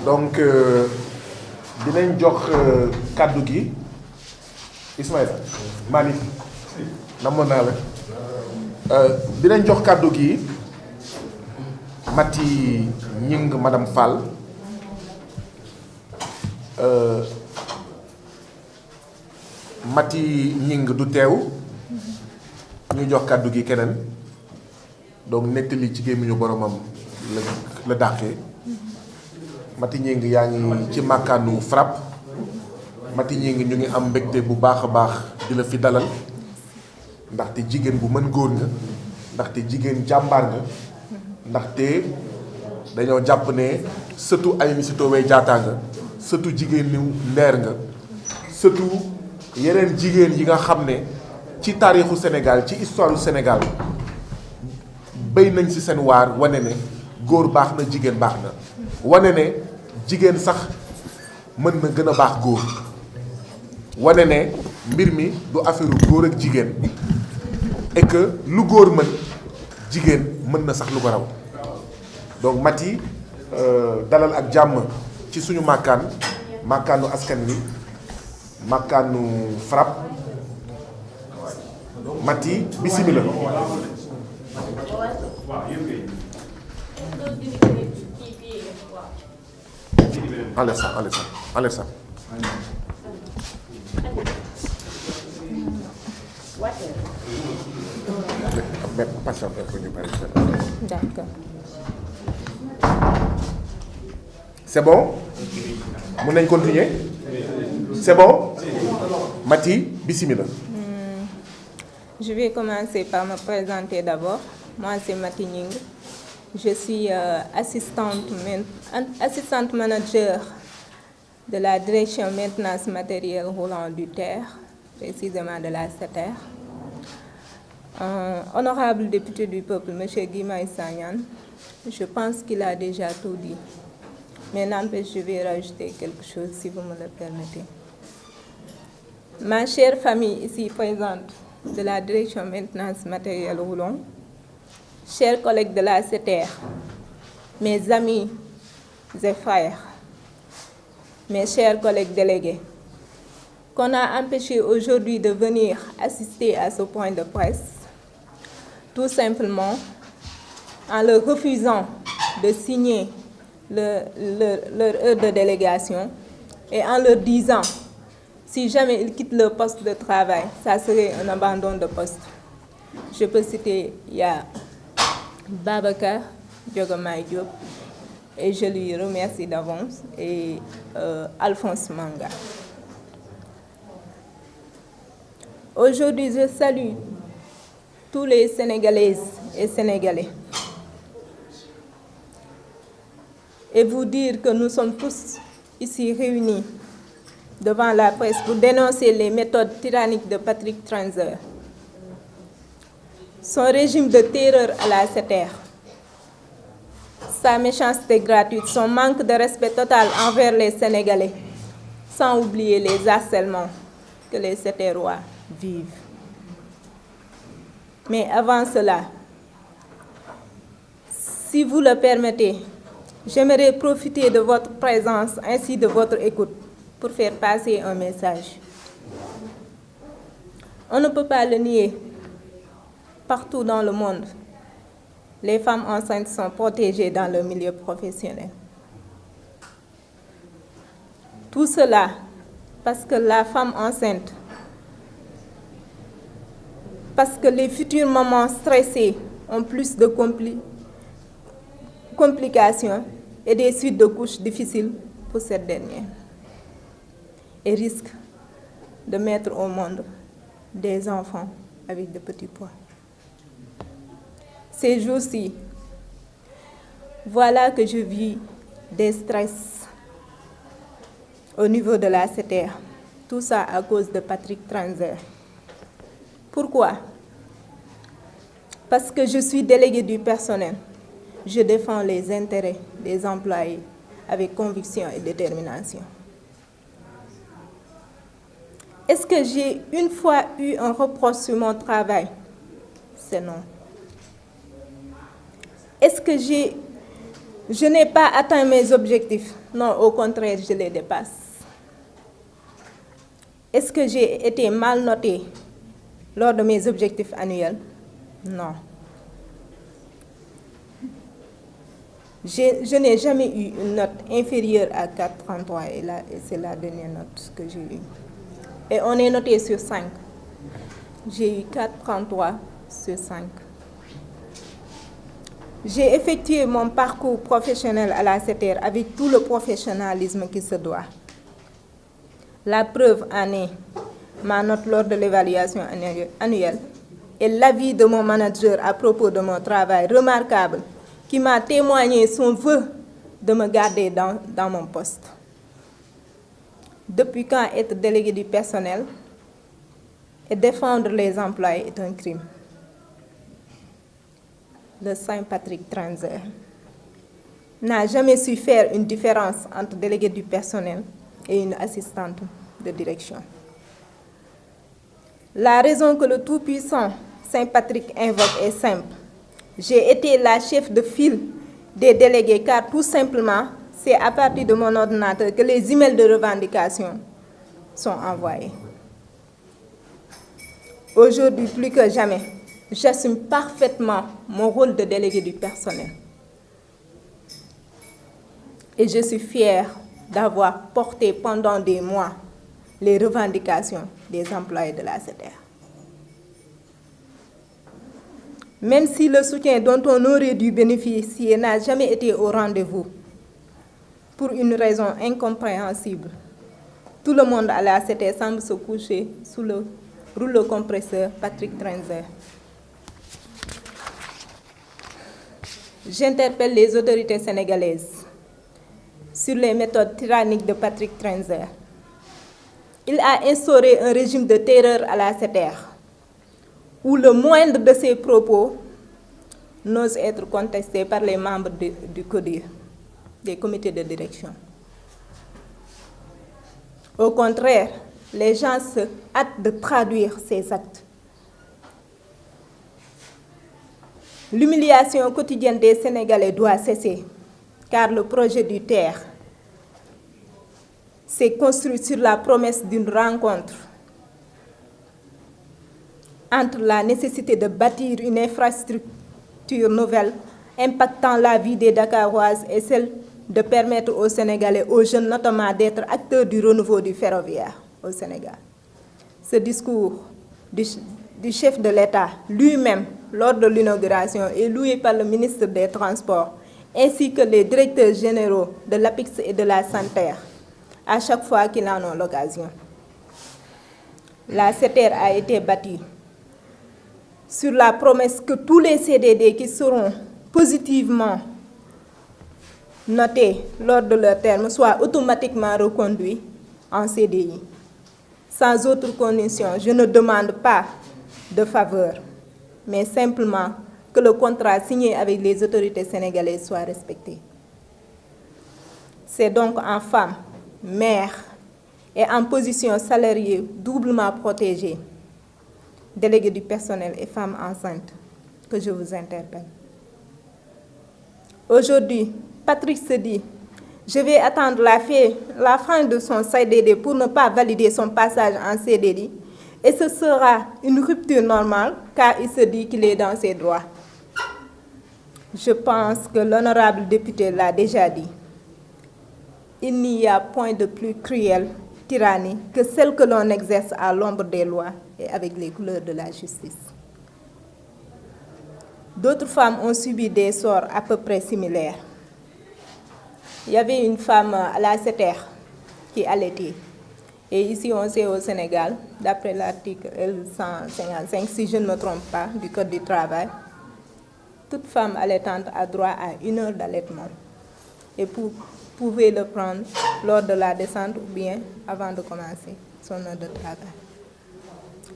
donc dinañ jox kàddu gi Ismaïla Malick namoon naa la dinañ jox kàddu gi Mati Ñing madame Fall Mati Ñing du teew ñu jox kàddu gi keneen donc nettali ci gémmiñu boromam la dàqee Mati Ñing yaa ngi ci màkkaanu FRAPP Mati Ñing ñu ngi am mbégte bu baax a baax di la fi dalal ndaxte jigéen bu mën góor nga ndaxte jigéen jàmbaar nga ndaxte dañoo jàpp ne sëtu Aline Sitoé Diatta nga sëtu jigéen ñu leer nga sëtu yeneen jigéen yi nga xam ne ci taarixu Sénégal ci histoire du Sénégal béy nañ ci seen waar wane ne góor baax na jigéen baax na wane ne jigéen sax mën na gën a baax góor wane ne mbir mi du affaire góor ak jigéen et que lu góor mën jigéen mën na sax lu ko raw donc Mati dalal ak jàmm ci suñu màkkaanu askan wi màkkaanu FRAPP Mati bisimila enlève ça D'accord. C'est bon? Mën nañ continuer? C'est bon? Mati, bismillah. Je vais commencer par me présenter d'abord. Moi, c'est Mati Ñing. Je suis assistante manager de la direction maintenance matériel roulant du TER, précisément de la SETER. Honorable député du peuple, M. Guy Marius Sagna, je pense qu'il a déjà tout dit. Mais n'empêche, je vais rajouter quelque chose si vous me le permettez. Ma chère famille ici présente de la direction maintenance matériel roulant, chers collègues de la SETER, mes amis et frères, mes chers collègues délégués, qu'on a empêché aujourd'hui de venir assister à ce point de presse, tout simplement en leur refusant de signer leur heure de délégation et en leur disant, si jamais ils quittent leur poste de travail, ça serait un abandon de poste. Je peux citer, il y a Babacar Diogomaye Diop, et je lui remercie d'avance, et Alphonse Manga. Aujourd'hui, je salue tous les Sénégalaises et Sénégalais et vous dire que nous sommes tous ici réunis devant la presse pour dénoncer les méthodes tyranniques de Patrick Tranzer, son régime de terreur à la SETER, sa méchanceté gratuite, son manque de respect total envers les Sénégalais, sans oublier les harcèlements que les SETERois vivent. Mais avant cela, si vous le permettez, j'aimerais profiter de votre présence ainsi de votre écoute pour faire passer un message. On ne peut pas le nier. Partout dans le monde, les femmes enceintes sont protégées dans le milieu professionnel. Tout cela parce que la femme enceinte, parce que les futures mamans stressées ont plus de complications et des suites de couches difficiles pour cette dernière et risquent de mettre au monde des enfants avec de petits poids. Ces jours-ci, voilà que je vis des stress au niveau de la SETER. Tout ça à cause de Patrick Tranzer. Pourquoi? Parce que je suis déléguée du personnel. Je défends les intérêts des employés avec conviction et détermination. Est-ce que j'ai une fois eu un reproche sur mon travail? C'est non. Est-ce que je n'ai pas atteint mes objectifs? Non, au contraire, je les dépasse. Est-ce que j'ai été mal notée lors de mes objectifs annuels? Non. Je n'ai jamais eu une note inférieure à 4,33 et c'est la dernière note que j'ai eue. Et on est noté sur 5. J'ai eu 4,33 sur 5. J'ai effectué mon parcours professionnel à la SETER avec tout le professionnalisme qui se doit. La preuve en est ma note lors de l'évaluation annuelle et l'avis de mon manager à propos de mon travail remarquable qui m'a témoigné son vœu de me garder dans mon poste. Depuis quand être délégué du personnel et défendre les employés est un crime? Le Saint Patrick Transer n'a jamais su faire une différence entre délégué du personnel et une assistante de direction. La raison que le Tout-Puissant Saint Patrick invoque est simple. J'ai été la chef de file des délégués car tout simplement, c'est à partir de mon ordinateur que les emails de revendication sont envoyés. Aujourd'hui, plus que jamais, j'assume parfaitement mon rôle de délégué du personnel. Et je suis fière d'avoir porté pendant des mois les revendications des employés de la SETER. Même si le soutien dont on aurait dû bénéficier n'a jamais été au rendez-vous, pour une raison incompréhensible, tout le monde à la SETER semble se coucher sous le rouleau compresseur Patrick Transer. J'interpelle les autorités sénégalaises sur les méthodes tyranniques de Patrick Transer. Il a instauré un régime de terreur à la SETER, où le moindre de ses propos n'ose être contesté par les membres du CODIR, des comités de direction. Au contraire, les gens se hâtent de traduire ces actes. L'humiliation quotidienne des Sénégalais doit cesser, car le projet du TER s'est construit sur la promesse d'une rencontre entre la nécessité de bâtir une infrastructure nouvelle impactant la vie des Dakaroises et celle de permettre aux Sénégalais, aux jeunes notamment, d'être acteurs du renouveau du ferroviaire au Sénégal. Ce discours du chef de l'État lui-même, lors de l'inauguration, est loué par le ministre des Transports, ainsi que les directeurs généraux de l'APIX et de la SENTER, à chaque fois qu'ils en ont l'occasion. La SETER a été bâtie sur la promesse que tous les CDD qui seront positivement notés lors de leur terme soient automatiquement reconduits en CDI. Sans autre condition, je ne demande pas de faveur, mais simplement que le contrat signé avec les autorités sénégalaises soit respecté. C'est donc en femme, mère et en position salariée doublement protégée, déléguée du personnel et femme enceinte, que je vous interpelle. Aujourd'hui, Patrick se dit, je vais attendre la fin de son CDD pour ne pas valider son passage en CDD, et ce sera une rupture normale car il se dit qu'il est dans ses droits. Je pense que l'honorable député l'a déjà dit. Il n'y a point de plus cruelle tyrannie que celle que l'on exerce à l'ombre des lois et avec les couleurs de la justice. D'autres femmes ont subi des sorts à peu près similaires. Il y avait une femme à la SETER qui allaitait. Et ici, on sait au Sénégal, d'après l'article L155, si je ne me trompe pas, du Code du travail, toute femme allaitante a droit à 1 heure d'allaitement. Et pouvait le prendre lors de la descente ou bien avant de commencer son heure de travail.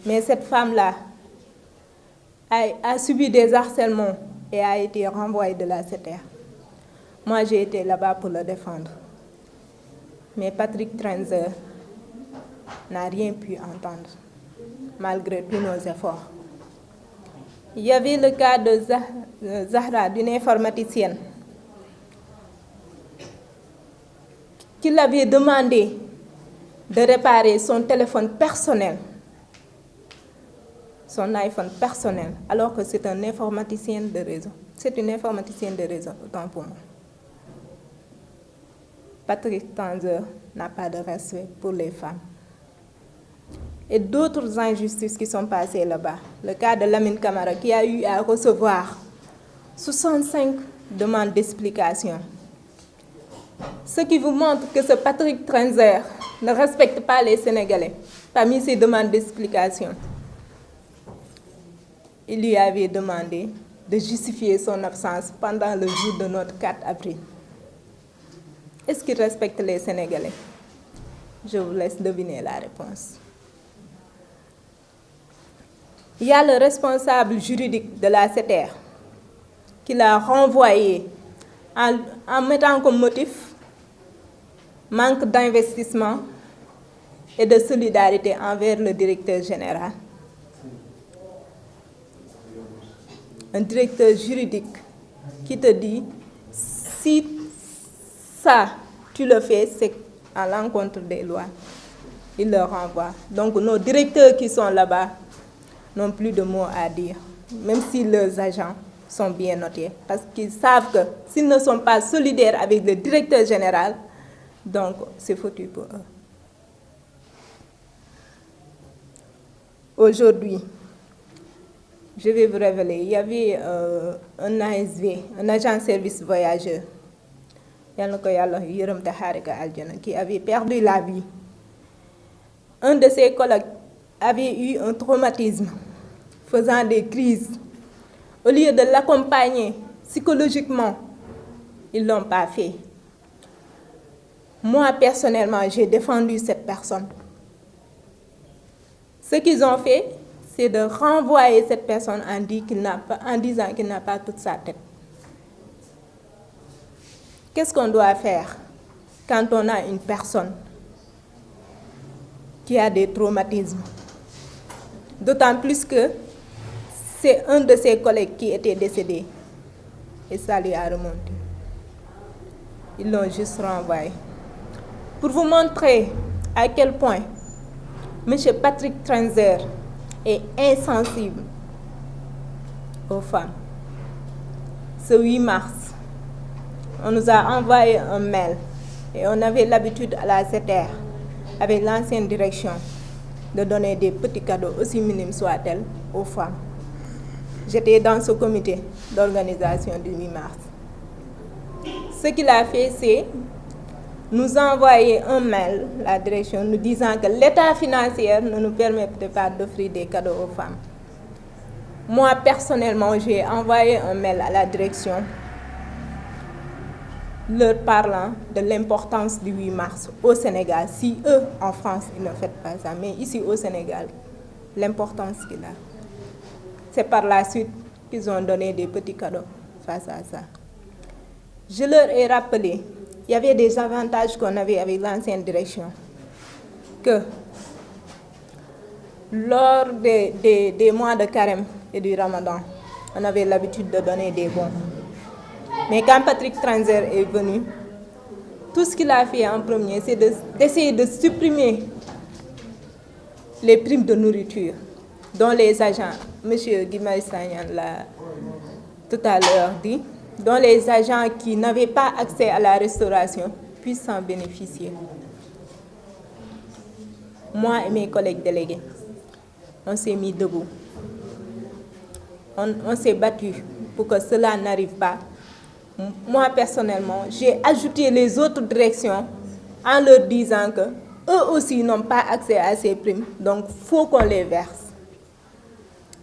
Mais cette femme-là a subi des harcèlements et a été renvoyée de la SETER. Moi, j'ai été là-bas pour le défendre. Mais Patrick Transer n'a rien pu entendre, malgré tous nos efforts. Il y avait le cas de Zahra, d'une informaticienne, qui l'avait demandé de réparer son téléphone personnel, son iPhone personnel, alors que c'est un informaticien de réseau. C'est une informaticienne de réseau, autant pour moi. Patrick Tanzer n'a pas de respect pour les femmes. Et d'autres injustices qui sont passées là-bas. Le cas de Lamine Camara qui a eu à recevoir 65 demandes d'explication. Ce qui vous montre que ce Patrick Tanzer ne respecte pas les Sénégalais. Parmi ces demandes d'explication, il lui avait demandé de justifier son absence pendant le jour de notre 4 avril. Est-ce qu'il respecte les Sénégalais? Je vous laisse deviner la réponse. Il y a le responsable juridique de la CETER qui l'a renvoyé en mettant comme motif manque d'investissement et de solidarité envers le directeur général. Un directeur juridique qui te dit, si ça, tu le fais, c'est à l'encontre des lois. Il le renvoie. Donc nos directeurs qui sont là-bas n'ont plus de mots à dire, même si leurs agents sont bien notés, parce qu'ils savent que s'ils ne sont pas solidaires avec le directeur général, donc c'est foutu pour eux. Aujourd'hui, je vais vous révéler, il y avait un ASV, un agent de service voyageur, qui avait perdu la vie. Un de ses collègues avait eu un traumatisme, faisant des crises. Au lieu de l'accompagner psychologiquement, ils ne l'ont pas fait. Moi, personnellement, j'ai défendu cette personne. Ce qu'ils ont fait, c'est de renvoyer cette personne en disant qu'il n'a pas toute sa tête. Qu'est-ce qu'on doit faire quand on a une personne qui a des traumatismes? D'autant plus que c'est un de ses collègues qui était décédé et ça lui a remonté. Ils l'ont juste renvoyé. Pour vous montrer à quel point M. Patrick Tanzer est insensible aux femmes, ce 8 mars, on nous a envoyé un mail et on avait l'habitude à la CETER, avec l'ancienne direction, de donner des petits cadeaux, aussi minimes soient-elles, aux femmes. J'étais dans ce comité d'organisation du 8 mars. Ce qu'il a fait, c'est nous envoyer un mail, la direction, nous disant que l'état financier ne nous permettait pas d'offrir des cadeaux aux femmes. Moi, personnellement, j'ai envoyé un mail à la direction leur parlant de l'importance du 8 mars au Sénégal. Si eux, en France, ils ne font pas ça, mais ici au Sénégal, l'importance qu'il a. C'est par la suite qu'ils ont donné des petits cadeaux face à ça. Je leur ai rappelé, il y avait des avantages qu'on avait avec l'ancienne direction, que lors des mois de carême et du ramadan, on avait l'habitude de donner des bons. Mais quand Patrick Tanzer est venu, tout ce qu'il a fait en premier, c'est d'essayer de supprimer les primes de nourriture dont les agents, M. Guy Sagnan l'a tout à l'heure dit, dont les agents qui n'avaient pas accès à la restauration puissent en bénéficier. Moi et mes collègues délégués, on s'est mis debout. On s'est battu pour que cela n'arrive pas. Moi, personnellement, j'ai ajouté les autres directions en leur disant que eux aussi n'ont pas accès à ces primes, donc il faut qu'on les verse.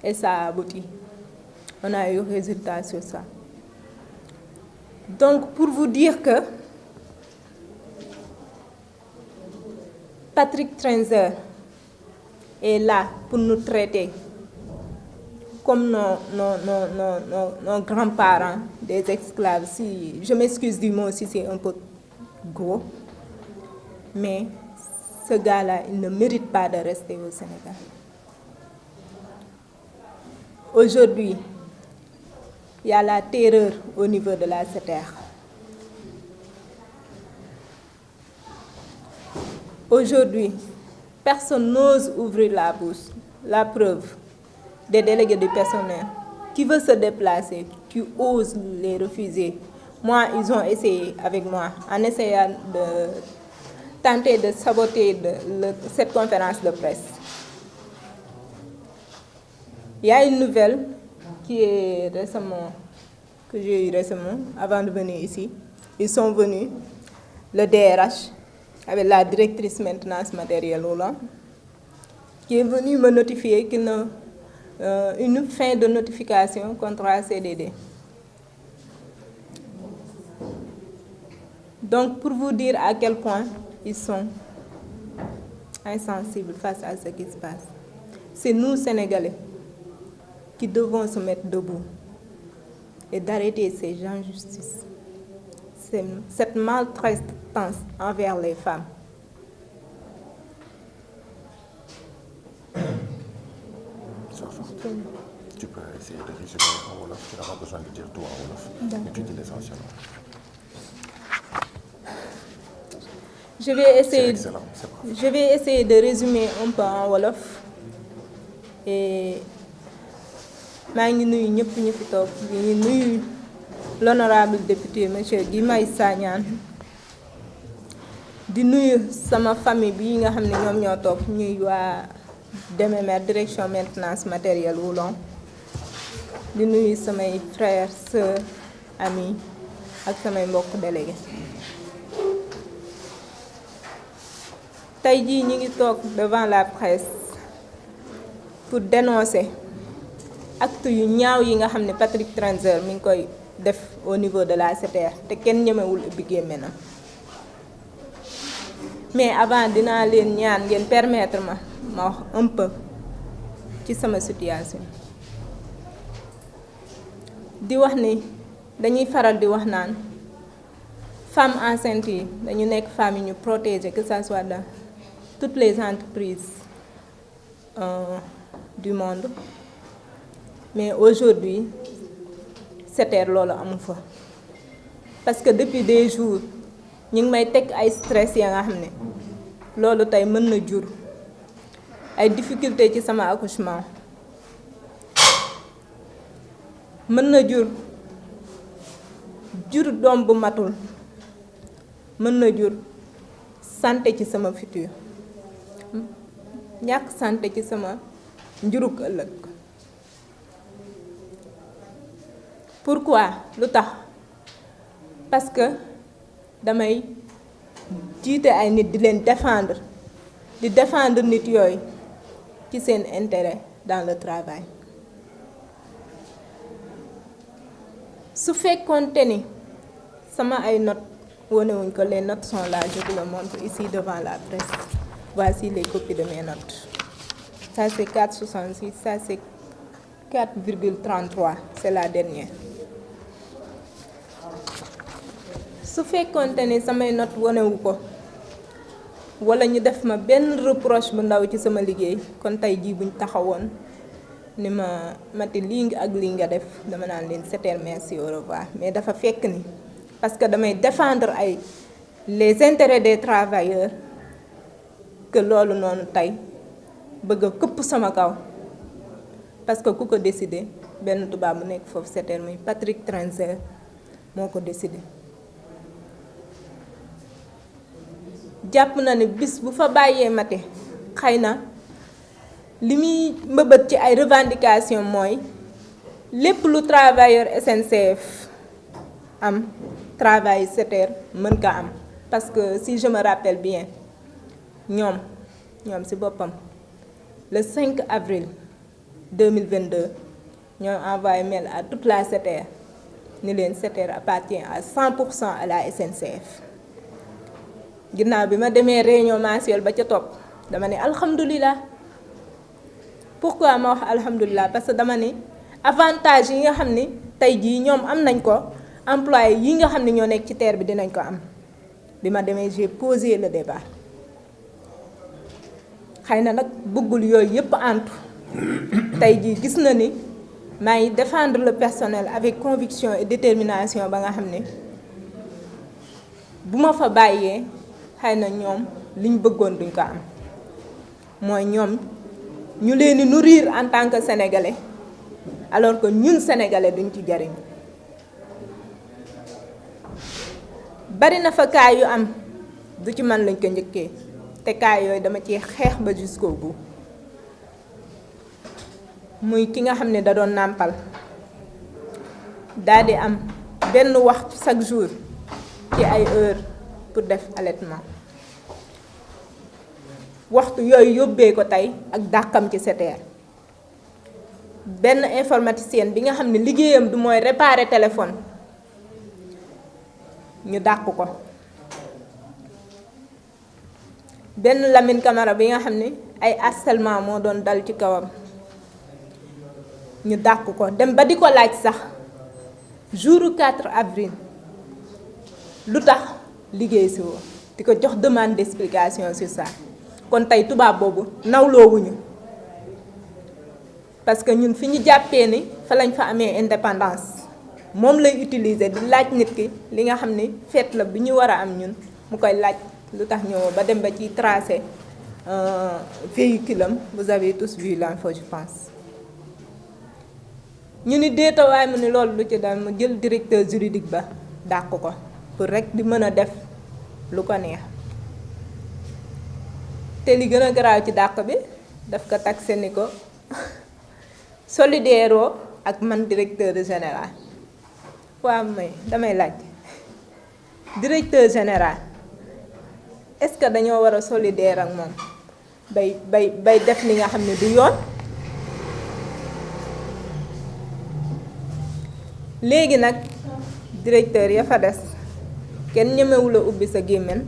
Et ça a abouti. On a eu résultat sur ça. Donc, pour vous dire que Patrick Tanzer est là pour nous traiter comme nos grands-parents, des esclaves. Si, je m'excuse du mot si c'est un peu gros, mais ce gars-là, il ne mérite pas de rester au Sénégal. Aujourd'hui, il y a la terreur au niveau de la SETER. Aujourd'hui, personne n'ose ouvrir la bouche. La preuve, des délégués du personnel qui veulent se déplacer, tu oses les refuser. Moi, ils ont essayé avec moi, en essayant de tenter de saboter cette conférence de presse. Il y a une nouvelle qui est récemment, que j'ai eue récemment, avant de venir ici. Ils sont venus, le DRH, avec la directrice maintenance matérielle roulant, qui est venue me notifier une fin de notification contrat CDD. Donc, pour vous dire à quel point ils sont insensibles face à ce qui se passe. C'est nous, Sénégalais, qui devons se mettre debout et d'arrêter ces injustices, cette maltraitance envers les femmes. Tu peux essayer de résumer en wolof, tu n'as pas besoin de dire tout en wolof. Mais tu dis l'essentiel. Je vais essayer de résumer un peu en wolof. Et maa ngi nuyu ñëpp ñu fi toog di nuyu l'honorable député monsieur Guy Marius Sagna di nuyu sama famille bi nga xam ne ñoom ñoo toog ñuy waa DMMR direction maintenance matériel roulant di nuyu samay frères sœurs amis ak samay mbokk délégué. Tey jii ñi ngi toog devant la presse pour dénoncer acte yu ñaaw yi nga xam ne Patrick Tranzer mi ngi koy def au niveau de la SETER te kenn ñemewul ubbi gémmiñam. Mais avant dinaa leen ñaan ngeen permettre ma wax un peu ci sama situation. Di wax ni dañuy faral di wax naan femmes enceintes yi dañu nekk femmes yi ñu protéger, que ça soit dans toutes les entreprises du monde. Mais aujourd'hui, SETER loolu amu fa parce que depuis des jours ñu ngi may teg ay stress ya nga xam ne loolu tey mën na jur ay difficultés ci sama accouchement, mën na jur doom bu matul, mën na jur santé ci sama futur, ñàkk santé ci sama njurug ëllëg. Pourquoi? Lu tax? Parce que damay jiite ay nit di leen défendre nit yooyu ci seen intérêt dans le travail. Su fekkoonte ni sama ay notes wonewuñ ko, les notes sont là, je vous le montre ici devant la presse. Voici les copies de mes notes. Ça c'est 4,66, ça c'est 4,33, c'est la dernière. Su fekkoonte ni samay notes wonewu ko wala ñu def ma benn reproche bu ndaw ci sama liggéey, kon tey jii buñ taxawoon ni ma Mati lii ak lii nga def, dama naan leen SETER merci au revoir. Mais dafa fekk ni parce que damay défendre les intérêts des travailleurs que loolu noonu tey bëgg a këpp sama kaw, parce que ku ko décidé benn tubaab mu nekk foofu SETER muy Patrick Tranzer moo ko décidé. Jàpp na ni bis bu fa bàyyee Mati xëy na li muy mbëbët ci ay revendication mooy lépp lu travailleur SNCF am travail SETER mën ka am, parce que si je me rappelle bien ñoom ci boppam le 5 avril 2022 ñoo envoyé mail à toute la SETER ni leen SETER appartient à 100% à la SNCF. Ginnaaw bi ma demee réunion mensuelle ba ca topp dama ne alhamdulilah. Pourquoi ma wax alhamdulilah? Parce que dama ne avantage yi nga xam ni tey jii ñoom am nañ ko, employé yi nga xam ne ñoo nekk ci terre bi dinañ ko am. Bi ma demee j'ai posé le débat. Xëy na nag bëggul yooyu yëpp antu tey jii gis na ni maa ngi défendre le personnel avec conviction et détermination ba nga xam ne bu ma fa bàyyee xëy na ñoom liñ bëggoon duñ ko am mooy ñoom ñu leen di nourrir en tant que sénégalais alors que ñun sénégalais duñ ci jariñ bari na fa cas yu am du ci man lañ ko njëkkee te cas yooyu dama ci xeex ba jusqu'au bout muy ki nga xam ne da doon nàmpal daal di am benn waxtu chaque jour ci ay heure pour def allaitement waxtu yooyu yóbbee ko tey ak dàqam ci SETER benn informaticienne bi nga xam ne liggéeyam du mooy réparer téléphone ñu dàq ko benn Lamine Camara bi nga xam ne ay harcèlement moo doon dal ci kawam ñu dàq ko dem ba di ko laaj sax jour 4 avril lu tax liggéey si woo di ko jox demande d'explication sur ça kon tey tubaab boobu nawloowuñu parce que ñun fi ñu jàppee ni fa lañ fa amee indépendance moom lay utiliser di laaj nit ki li nga xam ni feet la bi ñu war a am ñun mu koy laaj lu tax ñëwoo ba dem ba ci tracé véhicule am vous avez tous vu l'info je pense ñu ni déetawaay mu ni loolu lu ci dal mu jël directeur juridique ba dàq ko pour rek di mën a def lu ko neex te li gën a garaaw ci dàq bi daf ko taxé ni ko solidaire ak man directeur général waaw may damay laaj directeur général est-ce que dañoo war a solidaire ak moom bay def li nga xam ne du yoon léegi nag directeur ya fa des kenn ñemewula ubbi sa gémmiñ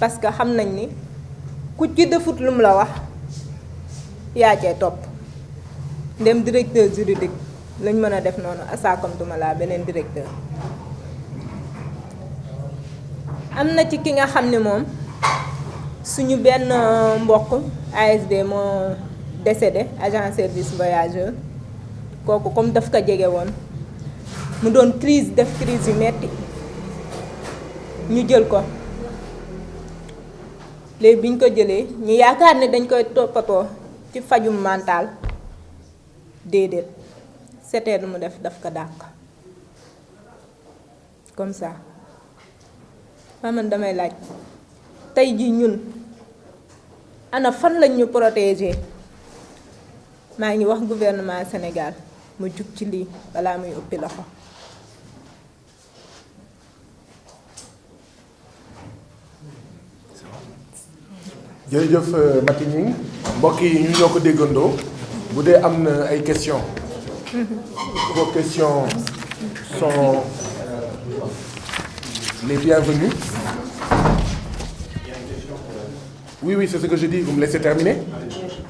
parce que xam nañ ni ku ci defut lu mu la wax yaa cee topp ndem directeur juridique lañ mën a def noonu asaakamtuma laa beneen directeur am na ci ki nga xam ne moom suñu benn mbokk ASD moo décédé agent service voyageur kooku comme daf ko jege woon mu doon crise def crise yu metti ñu jël ko léegi bi ñu ko jëlee ñu yaakaar ne dañ koy toppatoo ci fajum mental déedéet SETER lu mu def daf ko dàq comme ça waa man damay laaj tey ji ñun ana fan lañ ñu protéger maa ngi wax gouvernement Sénégal mu jug ci lii balaa muy uppi loxo jërëjëf Maty Gningue mbokk yi ñu ñoo ko déggandoo bu dee am na ay questions vos questions sont les bienvenues. Oui c'est ce que je dis vous me laissez terminer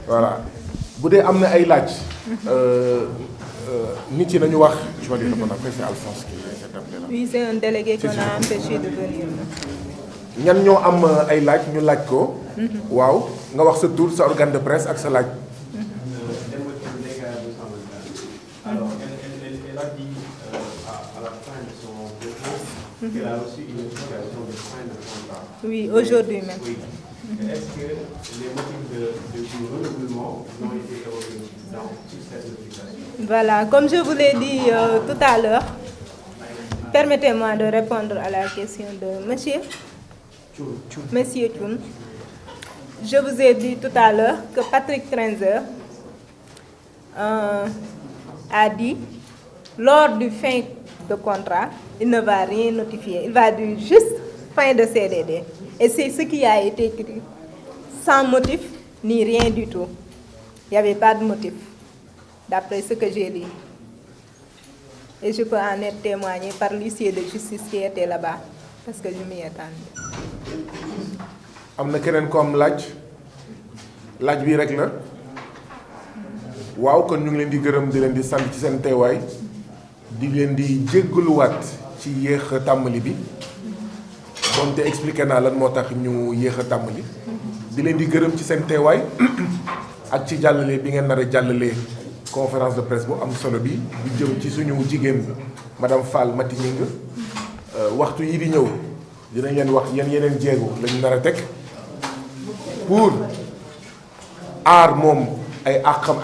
voilà bu dee am na ay laaj nit yi nañu wax je vais lui répondre après c'est Alphonse qui s'est appelé là. Oui, c'est un délégué qu'on a empêché de venir. ñan ñoo am ay laaj ñu laaj ko. waaw nga wax sa tour sa organe de presse ak sa laaj. Alors, elle a dit à la fin de son propos qu'elle a reçu une notification de fin de contrat. Oui, aujourd'hui même. Oui. Est-ce que les motifs du renouvellement ont été évoqués sur cette notification? Voilà, comme je vous l'ai dit tout à l'heure, permettez-moi de répondre à la question de Monsieur Thioune. Je vous ai dit tout à l'heure que Patrick Trenzer a dit, lors du fin de contrat, il ne va rien notifier. Il va dire juste fin de CDD. Et c'est ce qui a été écrit, sans motif ni rien du tout. Il n'y avait pas de motif, d'après ce que j'ai lu. Et je peux en être témoigné par l'huissier de justice qui était là-bas, parce que je m'y attendais. am na keneen ko am laaj bi rek la waaw kon ñu ngi leen di gërëm di leen di sant ci seen teewaay di leen di jéggaluwaat ci yéex a tàmbali bi donte expliqué naa lan moo tax ñu yéex a tàmbali di leen di gërëm ci seen teewaay ak ci jàllale bi ngeen nar a jàllale conférence de presse bu am solo bi bu jëm ci suñu jigéen madame Fall Mati Ñing waxtu yi di ñëw dinañ leen wax yeneen jéego lañu nar a teg pour aar moom ay àqam